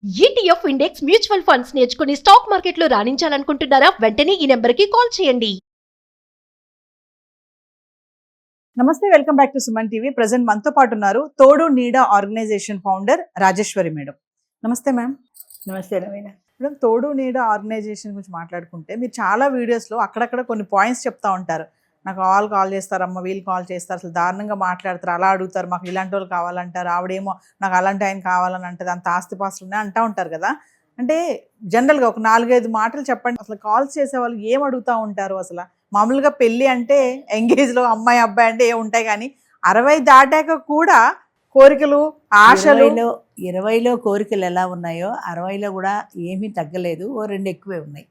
ETF index mutual funds నేర్చుకుని stock మార్కెట్లో రాణించాలనుకుంటున్నారా? వెంటనే ఈ నెంబర్కి కాల్ చేయండి. నమస్తే, welcome back to Suman TV. Present మనతో పాటు ఉన్నారు తోడు నీడ ఆర్గనైజేషన్ ఫౌండర్ రాజేశ్వరి మేడం. నమస్తే మ్యామ్. నమస్తే రవీణ. మేడం, తోడు నీడ ఆర్గనైజేషన్ గురించి మాట్లాడుకుంటే మీరు చాలా వీడియోస్లో అక్కడక్కడ కొన్ని పాయింట్స్ చెప్తా ఉంటారు. నాకు కాల్ చేస్తారమ్మ, వీళ్ళు కాల్ చేస్తారు, అసలు దారుణంగా మాట్లాడతారు, అలా అడుగుతారు, మాకు ఇలాంటి వాళ్ళు కావాలంటారు, ఆవిడేమో నాకు అలాంటి ఆయన కావాలని అంటది, అంత ఆస్తిపాస్తులు ఉన్నాయి అంటూ ఉంటారు కదా. అంటే జనరల్గా ఒక 4-5 మాటలు చెప్పండి. అసలు కాల్స్ చేసే వాళ్ళు ఏం అడుగుతూ ఉంటారు? అసలు మామూలుగా పెళ్ళి అంటే ఎంగేజ్లో అమ్మాయి అబ్బాయి అంటే ఏమి ఉంటాయి, కానీ 60 దాటాక కూడా కోరికలు, ఆశలు. 20లో కోరికలు ఎలా ఉన్నాయో 60లో కూడా ఏమీ తగ్గలేదు, ఓ 2 ఎక్కువే ఉన్నాయి.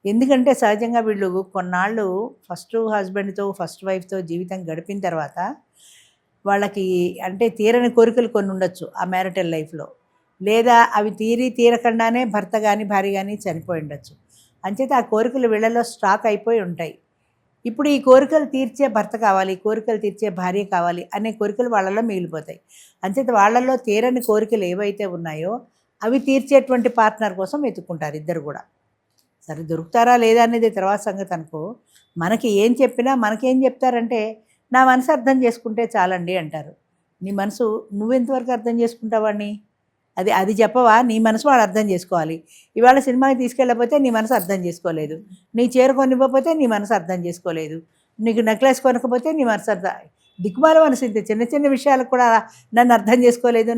ఎందుకంటే సహజంగా వీళ్ళు కొన్నాళ్ళు ఫస్ట్ హస్బెండ్తో ఫస్ట్ వైఫ్తో జీవితం గడిపిన తర్వాత వాళ్ళకి అంటే తీరని కోరికలు కొన్ని ఉండొచ్చు ఆ మ్యారిటల్ లైఫ్లో, లేదా అవి తీరకుండానే భర్త కానీ భార్య కానీ చనిపోయి ఉండొచ్చు. అంచేత ఆ కోరికలు వీళ్ళలో స్టాక్ అయిపోయి ఉంటాయి. ఇప్పుడు ఈ కోరికలు తీర్చే భర్త కావాలి, కోరికలు తీర్చే భార్య కావాలి అనే కోరికలు వాళ్ళలో మిగిలిపోతాయి. అంచేత వాళ్ళల్లో తీరని కోరికలు ఏవైతే ఉన్నాయో అవి తీర్చేటువంటి పార్ట్నర్ కోసం వెతుక్కుంటారు ఇద్దరు కూడా. సరే దొరుకుతారా లేదా అనేది తర్వాత సంగతి అనుకో. మనకి ఏం చెప్పినా మనకేం చెప్తారంటే నా మనసు అర్థం చేసుకుంటే చాలండి అంటారు. నీ మనసు నువ్వెంతవరకు అర్థం చేసుకుంటావాడిని? అది చెప్పవా? నీ మనసు వాడు అర్థం చేసుకోవాలి. ఇవాళ సినిమాకి తీసుకెళ్ళకపోతే నీ మనసు అర్థం చేసుకోలేదు, నీ చీర కొనివ్వకపోతే నీ మనసు అర్థం చేసుకోలేదు, నీకు నెక్లెస్ కొనకపోతే నీ మనసు దిక్కుమాల మనసు. ఇంత చిన్న చిన్న విషయాలకు కూడా నన్ను అర్థం చేసుకోలేదు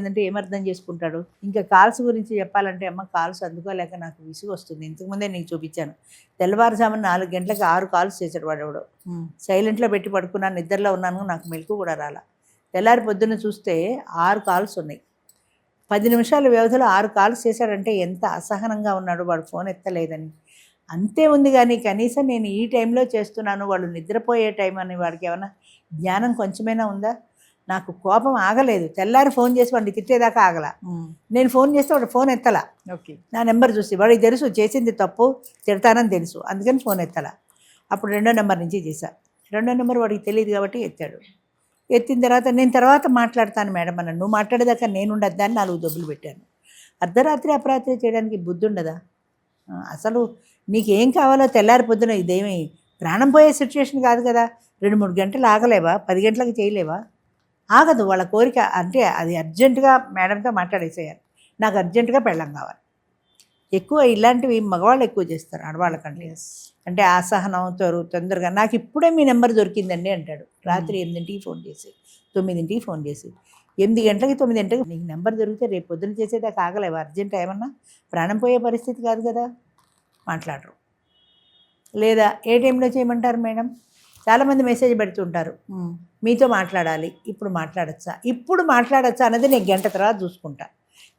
అంటే ఏమర్థం చేసుకుంటాడు? ఇంకా కాల్స్ గురించి చెప్పాలంటే అమ్మ, కాల్స్ అందుకోలేక నాకు విసుగు వస్తుంది. ఇంతకుముందే నీకు చూపించాను, తెల్లవారుజామున 4 గంటలకు 6 కాల్స్ చేశాడు వాడెవడో. సైలెంట్లో పెట్టి పడుకున్నాను, నిద్రలో ఉన్నాను, నాకు మెలకు కూడా రాలా. తెల్లారి పొద్దున్న చూస్తే 6 కాల్స్ ఉన్నాయి. 10 నిమిషాల వ్యవధిలో 6 కాల్స్ చేశాడంటే ఎంత అసహనంగా ఉన్నాడు వాడు, ఫోన్ ఎత్తలేదని. అంతే ఉంది, కానీ కనీసం నేను ఈ టైంలో చేస్తున్నాను, వాళ్ళు నిద్రపోయే టైం అని వాడికి ఏమైనా జ్ఞానం కొంచెమైనా ఉందా? నాకు కోపం ఆగలేదు. తెల్లారి ఫోన్ చేసి వాడిని తిట్టేదాకా ఆగల. నేను ఫోన్ చేస్తే వాడు ఫోన్ ఎత్తలా. ఓకే, నా నెంబర్ చూసి వాడికి తెలుసు చేసింది తప్పు, తిడతానని తెలుసు, అందుకని ఫోన్ ఎత్తలా. అప్పుడు 2వ నెంబర్ నుంచి చేశా. 2వ నెంబర్ వాడికి తెలియదు కాబట్టి ఎత్తాడు. ఎత్తిన తర్వాత నేను తర్వాత మాట్లాడతాను మేడం అన్నాను. నువ్వు మాట్లాడేదాకా నేను ఉండద్దని 4 దొబ్బులు పెట్టాను. అర్ధరాత్రి అపరాత్రి చేయడానికి బుద్ధి ఉండదా? అసలు నీకేం కావాలో తెల్లారి పొద్దున, ఇదేమి ప్రాణం పోయే సిచ్యువేషన్ కాదు కదా. 2-3 గంటలు ఆగలేవా? 10 గంటలకు చేయలేవా? ఆగదు వాళ్ళ కోరిక. అంటే అది అర్జెంటుగా మేడంతో మాట్లాడేసేయాలి, నాకు అర్జెంటుగా పెళ్ళం కావాలి. ఎక్కువ ఇలాంటివి మగవాళ్ళు ఎక్కువ చేస్తారు ఆడవాళ్ళకంటే. అంటే అసహనం, తొందరగా నాకు ఇప్పుడే మీ నెంబర్ దొరికిందండి అంటాడు. రాత్రి 8ంటికి ఫోన్ చేసి, 9ంటికి ఫోన్ చేసి, 8 గంటలకి 9 గంటలకి నీకు నెంబర్ దొరికితే రేపు పొద్దున చేసేదాకా ఆగలేవా? అర్జెంట్ ఏమన్నా ప్రాణం పోయే పరిస్థితి కాదు కదా. మాట్లాడరు. లేదా ఏ టైంలో చేయమంటారు మేడం? చాలామంది మెసేజ్ పెడుతుంటారు, మీతో మాట్లాడాలి, ఇప్పుడు మాట్లాడచ్చా అన్నది నేను గంట తర్వాత చూసుకుంటా.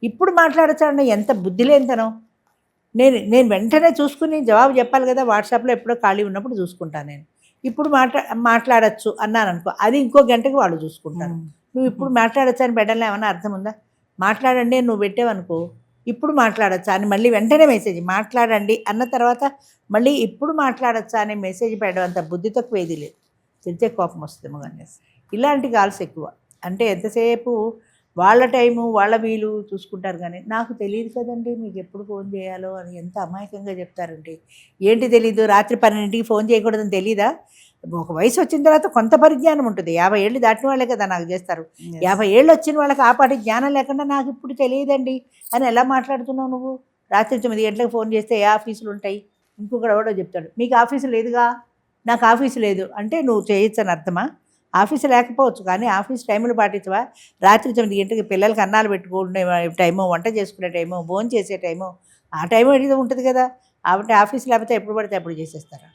ఇప్పుడు మాట్లాడచ్చా అన్న ఎంత బుద్ధి లేనితనం. నేను వెంటనే చూసుకుని జవాబు చెప్పాలి కదా. వాట్సాప్లో ఎప్పుడో ఖాళీ ఉన్నప్పుడు చూసుకుంటాను నేను. ఇప్పుడు మాట్లాడచ్చు అన్నాను అనుకో, అది ఇంకో గంటకి వాళ్ళు చూసుకుంటాను. నువ్వు ఇప్పుడు మాట్లాడచ్చా అని పెట్టడంలో ఏమన్నా అర్థం ఉందా? మాట్లాడండి నువ్వు పెట్టావనుకో, ఇప్పుడు మాట్లాడచ్చా అని మళ్ళీ వెంటనే మెసేజ్, మాట్లాడండి అన్న తర్వాత మళ్ళీ ఇప్పుడు మాట్లాడచ్చా అనే మెసేజ్ పెట్టడం అంత బుద్ధి తక్కువ ఏది లేదు. తిరితే కోపం వస్తుంది మగనే. ఇలాంటి కాల్స్ ఎక్కువ. అంటే ఎంతసేపు వాళ్ళ టైము వాళ్ళ వీలు చూసుకుంటారు, కానీ నాకు తెలియదు కదండి మీకు ఎప్పుడు ఫోన్ చేయాలో అని ఎంత అమాయకంగా చెప్తారంటే. ఏంటి తెలీదు? రాత్రి 12ంటికి ఫోన్ చేయకూడదని తెలీదా? ఒక వయసు వచ్చిన తర్వాత కొంత పరిజ్ఞానం ఉంటుంది. 50 ఏళ్ళు దాటిన వాళ్ళే కదా నాకు చేస్తారు. 50 ఏళ్ళు వచ్చిన వాళ్ళకి ఆ పాటి జ్ఞానం లేకుండా నాకు ఇప్పుడు తెలియదండి అని ఎలా మాట్లాడుతున్నావు నువ్వు? రాత్రి 9 గంటలకు ఫోన్ చేస్తే ఏ ఆఫీసులు ఉంటాయి? ఇంకొకడు ఎవడో చెప్తాడు, మీకు ఆఫీసు లేదుగా. నాకు ఆఫీసు లేదు అంటే నువ్వు చేయొచ్చు అని అర్థమా? ఆఫీసు లేకపోవచ్చు, కానీ ఆఫీస్ టైములు పాటించవా? రాత్రి 9 గంటలకి పిల్లలకి అన్నాలు పెట్టుకునే టైము, వంట చేసుకునే టైము, భోజనం చేసే టైము, ఆ టైము ఏదో ఉంటుంది కదా. కాబట్టి ఆఫీస్ లేకపోతే ఎప్పుడు పడితే అప్పుడు చేసేస్తారా?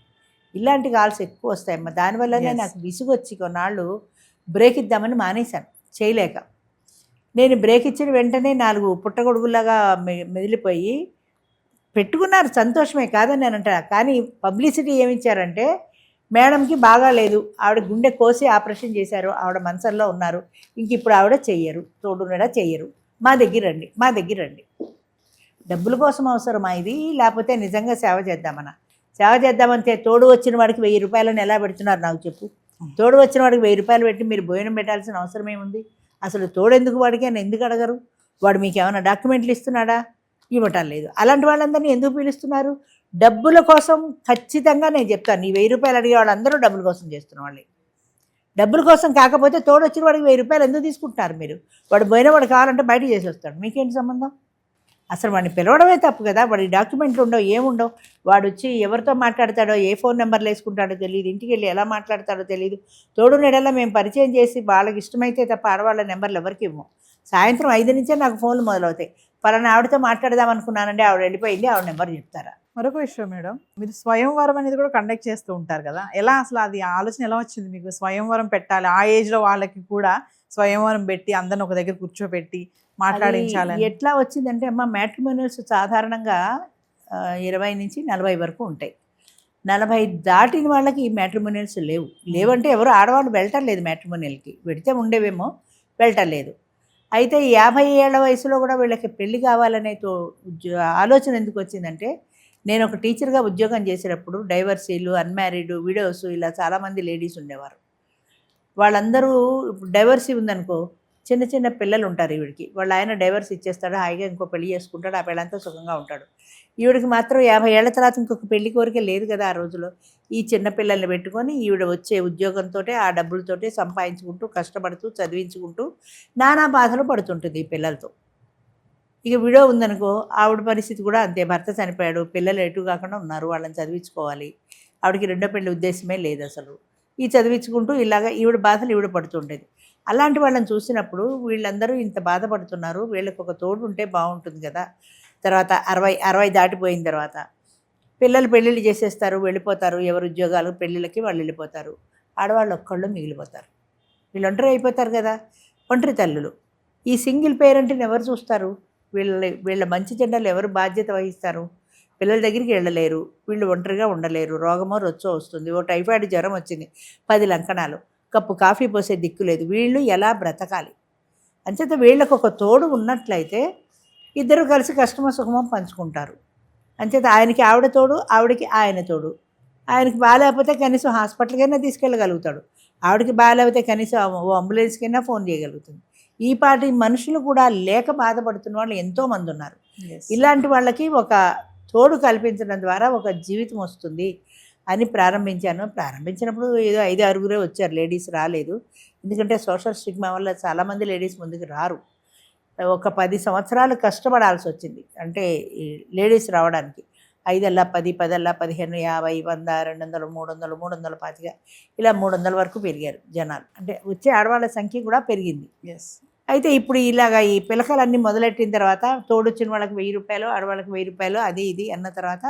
ఇలాంటి కాల్స్ ఎక్కువ వస్తాయమ్మా. దానివల్లనే నాకు విసుగు వచ్చి కొన్నాళ్ళు బ్రేక్ ఇద్దామని మానేశాను, చేయలేక. నేను బ్రేక్ ఇచ్చిన వెంటనే 4 పుట్టగొడుగులాగా మెదిలిపోయి పెట్టుకున్నారు. సంతోషమే కాదని నేను అంటా, కానీ పబ్లిసిటీ ఏమిచ్చారంటే మేడంకి బాగా లేదు, ఆవిడ గుండె కోసి ఆపరేషన్ చేశారు, ఆవిడ మంచంలో ఉన్నారు, ఇంక ఇప్పుడు ఆవిడ చెయ్యరు, తోడున్నడా చెయ్యరు, మా దగ్గర రండి. డబ్బుల కోసం అవసరమా ఇది? లేకపోతే నిజంగా సేవ చేద్దామంటే తోడు వచ్చిన వాడికి 1000 రూపాయలని ఎలా పెడుతున్నారు నాకు చెప్పు? తోడు వచ్చిన వాడికి 1000 రూపాయలు పెట్టి మీరు భోజనం పెట్టాల్సిన అవసరం ఏముంది? అసలు తోడెందుకు వాడికి అని ఎందుకు అడగరు? వాడు మీకు ఏమైనా డాక్యుమెంట్లు ఇస్తున్నాడా? ఇవ్వటం లేదు. అలాంటి వాళ్ళందరినీ ఎందుకు పిలుస్తున్నారు? డబ్బుల కోసం. ఖచ్చితంగా నేను చెప్తాను, ఈ 1000 రూపాయలు అడిగే వాళ్ళందరూ డబ్బుల కోసం చేస్తున్న వాళ్ళే. డబ్బుల కోసం కాకపోతే తోడొచ్చిన వాడికి 1000 రూపాయలు ఎందుకు తీసుకుంటున్నారు మీరు? వాడు పోయిన వాడు కావాలంటే బయట చేసి వస్తాడు, మీకేంటి సంబంధం? అసలు వాడిని పిలవడమే తప్పు కదా. వాడి డాక్యుమెంట్లు ఉండవు, ఏముండవు. వాడు వచ్చి ఎవరితో మాట్లాడతాడో, ఏ ఫోన్ నెంబర్లు వేసుకుంటాడో తెలియదు, ఇంటికి వెళ్ళి ఎలా మాట్లాడతాడో తెలియదు. తోడు నెడలా మేము పరిచయం చేసి వాళ్ళకి ఇష్టమైతే తప్ప ఆడవాళ్ళ నెంబర్లు ఎవరికి ఇవ్వము. సాయంత్రం 5 నుంచే నాకు ఫోన్లు మొదలవుతాయి. పలానా ఆవిడతో మాట్లాడదాం అనుకున్నానండి, ఆవిడ వెళ్ళిపోయింది, ఆవిడ నెంబర్ చెప్తారా? మరొక విషయం మేడం, మీరు స్వయంవరం అనేది కూడా కండక్ట్ చేస్తూ ఉంటారు కదా, ఎలా అసలు అది ఆలోచన ఎలా వచ్చింది మీకు? స్వయంవరం పెట్టాలి, ఆ ఏజ్లో వాళ్ళకి కూడా స్వయంవరం పెట్టి అందరిని ఒక దగ్గర కూర్చోబెట్టి మాట్లాడించాలని. ఎట్లా వచ్చిందంటే అమ్మ, మ్యాట్రిమోనియల్స్ సాధారణంగా 20 నుంచి 40 వరకు ఉంటాయి. 40 దాటిన వాళ్ళకి ఈ మ్యాట్రిమోనియల్స్ లేవంటే ఎవరు ఆడవాళ్ళు వెళ్ళటం లేదు మ్యాట్రిమోనియల్కి. పెడితే ఉండేవేమో, వెళ్ళటం లేదు. అయితే 50 ఏళ్ల వయసులో కూడా వీళ్ళకి పెళ్లి కావాలనే ఆలోచన ఎందుకు వచ్చిందంటే, నేను ఒక టీచర్గా ఉద్యోగం చేసేటప్పుడు డైవర్సీలు, అన్మ్యారీడ్, విడోస్ ఇలా చాలామంది లేడీస్ ఉండేవారు. వాళ్ళందరూ ఇప్పుడు డైవర్సీ ఉందనుకో, చిన్న చిన్న పిల్లలు ఉంటారు ఈవిడికి, వాళ్ళ ఆయన డైవర్స్ ఇచ్చేస్తాడు, హాయిగా ఇంకో పెళ్లి చేసుకుంటాడు, ఆ పిల్లంతా సుఖంగా ఉంటాడు. ఈవిడికి మాత్రం 50 ఏళ్ల తర్వాత ఇంకొక పెళ్లి కోరిక లేదు కదా ఆ రోజులో. ఈ చిన్న పిల్లల్ని పెట్టుకొని ఈవిడ వచ్చే ఉద్యోగంతో ఆ డబ్బులతోటే సంపాదించుకుంటూ, కష్టపడుతూ, చదివించుకుంటూ నానా బాధలు పడుతుంటుంది ఈ పిల్లలతో. ఇక విడో ఉందనుకో, ఆవిడ పరిస్థితి కూడా అంతే. భర్త చనిపోయాడు, పిల్లలు ఎటు కాకుండా ఉన్నారు, వాళ్ళని చదివించుకోవాలి. ఆవిడకి రెండో పెళ్లి ఉద్దేశమే లేదు అసలు. ఈ చదివించుకుంటూ ఇలాగ ఈవిడ బాధలు ఈవిడ పడుతుండేది. అలాంటి వాళ్ళని చూసినప్పుడు వీళ్ళందరూ ఇంత బాధపడుతున్నారు, వీళ్ళకి ఒక తోడు ఉంటే బాగుంటుంది కదా. తర్వాత 60 దాటిపోయిన తర్వాత పిల్లలు పెళ్ళిళ్ళు చేసేస్తారు, వెళ్ళిపోతారు, ఎవరు ఉద్యోగాలు పెళ్ళిళ్ళకి వాళ్ళు వెళ్ళిపోతారు. ఆడవాళ్ళు ఒక్కళ్ళు మిగిలిపోతారు, వీళ్ళు ఒంటరి అయిపోతారు కదా, ఒంటరి తల్లులు. ఈ సింగిల్ పేరెంట్ని ఎవరు చూస్తారు? వీళ్ళ మంచి చెడ్డలు ఎవరు బాధ్యత వహిస్తారు? పిల్లల దగ్గరికి వెళ్ళలేరు, వీళ్ళు ఒంటరిగా ఉండలేరు, రోగమో రొచ్చో వస్తుంది, ఓ టైఫాయిడ్ జ్వరం వచ్చింది, 10 లంకణాలు, కప్పు కాఫీ పోసే దిక్కు లేదు, వీళ్ళు ఎలా బ్రతకాలి? అంచేత వీళ్ళకు ఒక తోడు ఉన్నట్లయితే ఇద్దరు కలిసి కష్టమో సుఖమో పంచుకుంటారు. అంచేత ఆయనకి ఆవిడ తోడు, ఆవిడకి ఆయన తోడు. ఆయనకి బాగాలేకపోతే కనీసం హాస్పిటల్కైనా తీసుకెళ్ళగలుగుతాడు, ఆవిడకి బాగాలేకపోతే కనీసం ఓ అంబులెన్స్కైనా ఫోన్ చేయగలుగుతుంది. ఈ పాటి మనుషులు కూడా లేక బాధపడుతున్న వాళ్ళు ఎంతోమంది ఉన్నారు. ఇలాంటి వాళ్ళకి ఒక తోడు కల్పించడం ద్వారా ఒక జీవితం వస్తుంది అని ప్రారంభించాను. ప్రారంభించినప్పుడు ఏదో 5-6 వచ్చారు, లేడీస్ రాలేదు. ఎందుకంటే సోషల్ స్టిగ్మా వల్ల చాలామంది లేడీస్ ముందుకు రారు. ఒక 10 సంవత్సరాలు కష్టపడాల్సి వచ్చింది అంటే ఈ లేడీస్ రావడానికి. 5 10, 10 15, 50, 100, 200, 300, 325 ఇలా 300 వరకు పెరిగారు జనాలు. అంటే వచ్చే ఆడవాళ్ళ సంఖ్య కూడా పెరిగింది. అయితే ఇప్పుడు ఇలాగ ఈ పిలకలన్నీ మొదలెట్టిన తర్వాత తోడొచ్చిన వాళ్ళకి 1000 రూపాయలు, ఆడవాళ్ళకి 1000 రూపాయలు, అది ఇది అన్న తర్వాత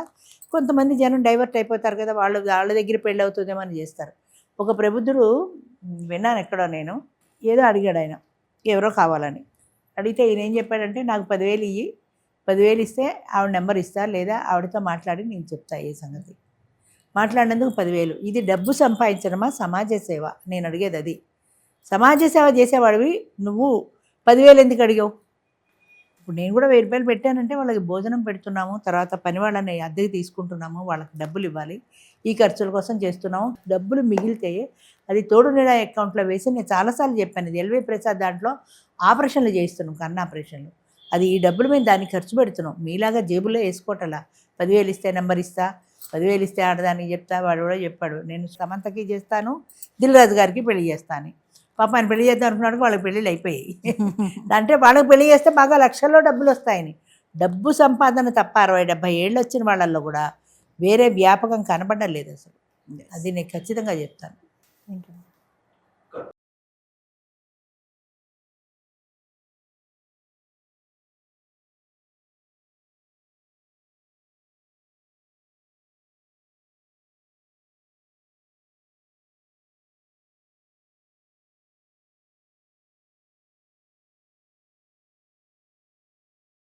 కొంతమంది జనం డైవర్ట్ అయిపోతారు కదా, వాళ్ళ దగ్గర పెళ్ళి అవుతుందేమో అని చేస్తారు. ఒక ప్రబుద్ధుడు విన్నాను ఎక్కడో, నేను ఏదో అడిగాడు ఆయన, ఎవరో కావాలని అడిగితే ఈయన ఏం చెప్పాడంటే, నాకు 10,000 ఇయ్యి, 10,000 ఇస్తే ఆవిడ నెంబర్ ఇస్తా, లేదా ఆవిడతో మాట్లాడి నేను చెప్తా ఏ సంగతి. మాట్లాడినందుకు 10,000. ఇది డబ్బు సంపాదించడమా, సమాజ సేవ? నేను అడిగేది అది. సమాజ సేవ చేసేవాడివి నువ్వు 10,000 ఎందుకు అడిగావు? ఇప్పుడు నేను కూడా 1000 రూపాయలు పెట్టానంటే వాళ్ళకి భోజనం పెడుతున్నాము, తర్వాత పని వాళ్ళని అద్దెకి తీసుకుంటున్నాము, వాళ్ళకి డబ్బులు ఇవ్వాలి, ఈ ఖర్చుల కోసం చేస్తున్నాము. డబ్బులు మిగిలితే అది తోడు నీడ అకౌంట్లో వేసి, నేను చాలాసార్లు చెప్పాను, ఇది ఎల్వి ప్రసాద్ దాంట్లో ఆపరేషన్లు చేయిస్తున్నాం, కన్ను ఆపరేషన్లు. అది ఈ డబ్బులు మేము దానికి ఖర్చు పెడుతున్నాం, మీలాగా జేబుల్లో వేసుకోవటలా. 10,000 ఇస్తే నెంబర్ ఇస్తా, 10,000 ఇస్తే ఆడదానికి చెప్తా. వాడు కూడా చెప్పాడు, నేను సమంతకి చేస్తాను, దిల్రాజు గారికి పెళ్లి చేస్తాను. పాప ఆయన పెళ్లి చేద్దాం అనుకున్నాడు, వాళ్ళకి పెళ్ళిళ్ళు అయిపోయాయి. అంటే వాళ్ళకి పెళ్లి చేస్తే బాగా లక్షల్లో డబ్బులు వస్తాయని. డబ్బు సంపాదన తప్ప 60-70 ఏళ్ళు వచ్చిన వాళ్ళల్లో కూడా వేరే వ్యాపకం కనబడలేదు అసలు. అది నేను ఖచ్చితంగా చెప్తాను. Thank you.